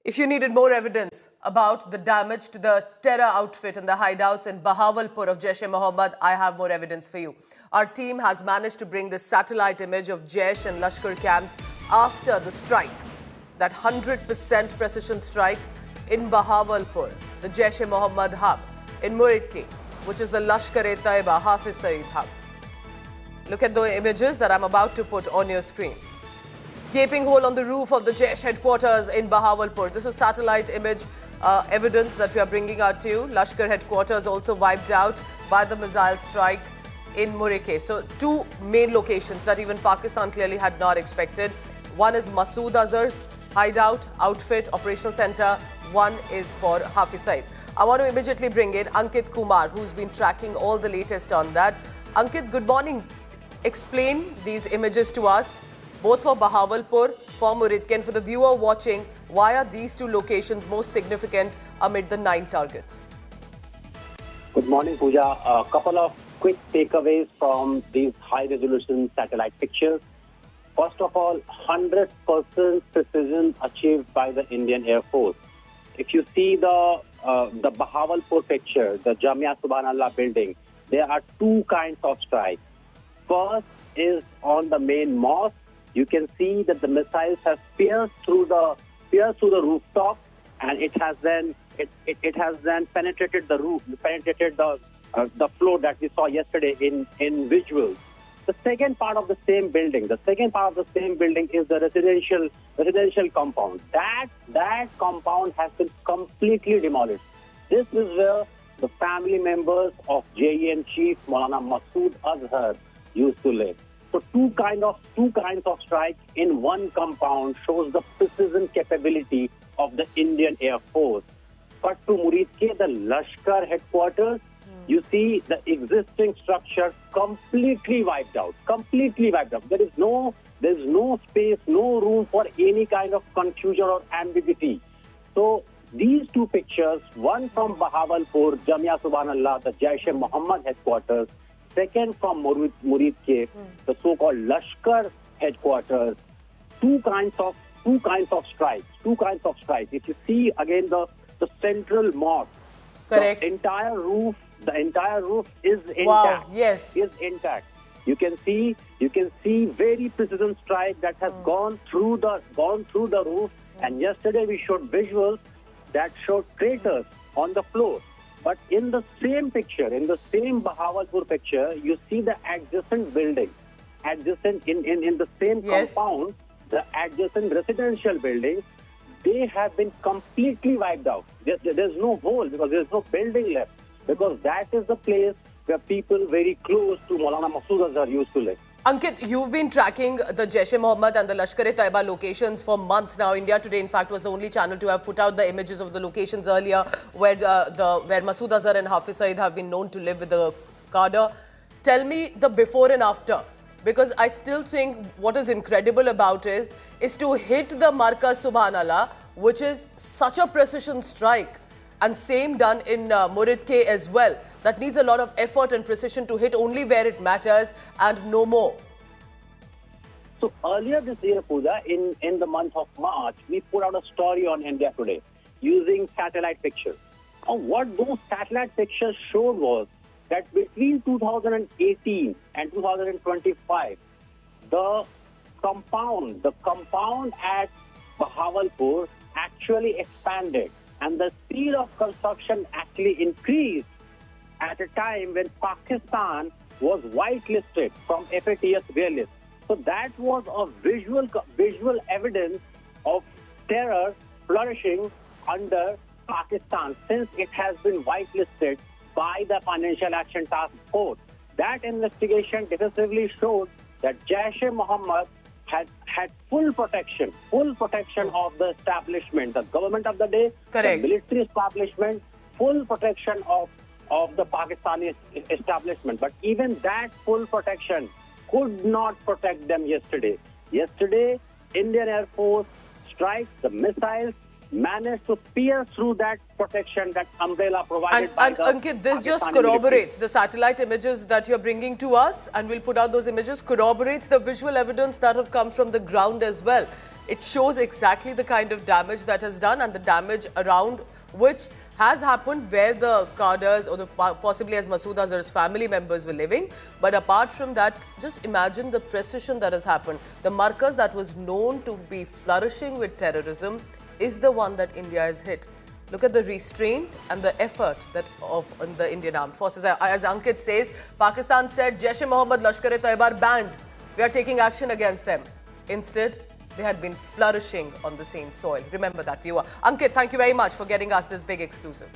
If you needed more evidence about the damage to the terror outfit and the hideouts in Bahawalpur of Jaish-e-Mohammad, I have more evidence for you. Our team has managed to bring this satellite image of Jaish and Lashkar camps after the strike. That 100% precision strike in Bahawalpur, the Jaish-e-Mohammad hub, in Muridke, which is the Lashkar-e-Taiba Hafiz Saeed hub. Look at the images that I'm about to put on your screens. Gaping hole on the roof of the Jaish headquarters in Bahawalpur. This is satellite image evidence that we are bringing out to you. Lashkar headquarters also wiped out by the missile strike in Muridke. So two main locations that even Pakistan clearly had not expected. One is Masood Azhar's hideout, outfit, operational center. One is for Hafiz Saeed. I want to immediately bring in Ankit Kumar, who's been tracking all the latest on that. Ankit, good morning. Explain these images to us, both for Bahawalpur, for Muridke, and for the viewer watching, why are these two locations most significant amid the 9 targets? Good morning, Pooja. A couple of quick takeaways from these high-resolution satellite pictures. First of all, 100% precision achieved by the Indian Air Force. If you see the Bahawalpur picture, the Jaish-e-Mohammed building, there are two kinds of strikes. First is on the main mosque. You can see that the missiles have pierced through the rooftop, and it has then penetrated the roof, penetrated the floor that we saw yesterday in visuals. The second part of the same building, is the residential compound. That compound has been completely demolished. This is where the family members of JEM chief Maulana Masood Azhar used to live. So two kinds of strike in one compound shows the precision capability of the Indian Air Force. But to Muridke, the Lashkar headquarters, you see the existing structure completely wiped out. There is no space, no room for any kind of confusion or ambiguity. So these two pictures, one from Bahawalpur, Jaish-e-Subhanallah, the Jaish-e-Mohammed headquarters, second from Muridke, the so-called Lashkar headquarters, two kinds of strikes. If you see again the central mosque, correct, the entire roof is intact. Wow, yes, is intact. You can see very precision strike that has gone through the roof. And yesterday we showed visuals that showed craters on the floor. But in the same picture, in the same Bahawalpur picture, you see the adjacent building, in the same compound, the adjacent residential buildings, they have been completely wiped out. There's no hole because there's no building left, because that is the place where people very close to Maulana Masood Azhar used to live. Ankit, you've been tracking the Jaish-e-Mohammed and the Lashkar-e-Taiba locations for months now. India Today, in fact, was the only channel to have put out the images of the locations earlier where Masood Azhar and Hafiz Saeed have been known to live with the cadre. Tell me the before and after, because I still think what is incredible about it is to hit the markaz-e-subhanallah, which is such a precision strike, and same done in Muridke as well. That needs a lot of effort and precision to hit only where it matters and no more. So earlier this year, Pooja, in the month of March, we put out a story on India Today using satellite pictures. And what those satellite pictures showed was that between 2018 and 2025, the compound at Bahawalpur actually expanded, and the speed of construction actually increased at a time when Pakistan was whitelisted from FATF rare list. So that was a visual evidence of terror flourishing under Pakistan since it has been whitelisted by the Financial Action Task Force. That investigation decisively showed that Jaish-e-Mohammed had full protection of the establishment, the government of the day, correct, the military establishment, full protection of the Pakistani establishment. But even that full protection could not protect them yesterday. Yesterday, Indian Air Force strikes, the missiles managed to pierce through that protection, that umbrella provided by the Ankit, this just Pakistani corroborates military. the satellite images that you're bringing to us, and we'll put out those images, corroborates the visual evidence that have come from the ground as well. It shows exactly the kind of damage that has done and the damage around which has happened where the cadres or the possibly as Masood Azhar's family members were living. But apart from that, just imagine the precision that has happened. The markaz that was known to be flourishing with terrorism is the one that India has hit. Look at the restraint and the effort that of the Indian Armed Forces. As Ankit says, Pakistan said Jaish-e-Mohammad, Lashkar-e-Taiba are banned. We are taking action against them. Instead, they had been flourishing on the same soil. Remember that, viewer. Ankit, thank you very much for getting us this big exclusive.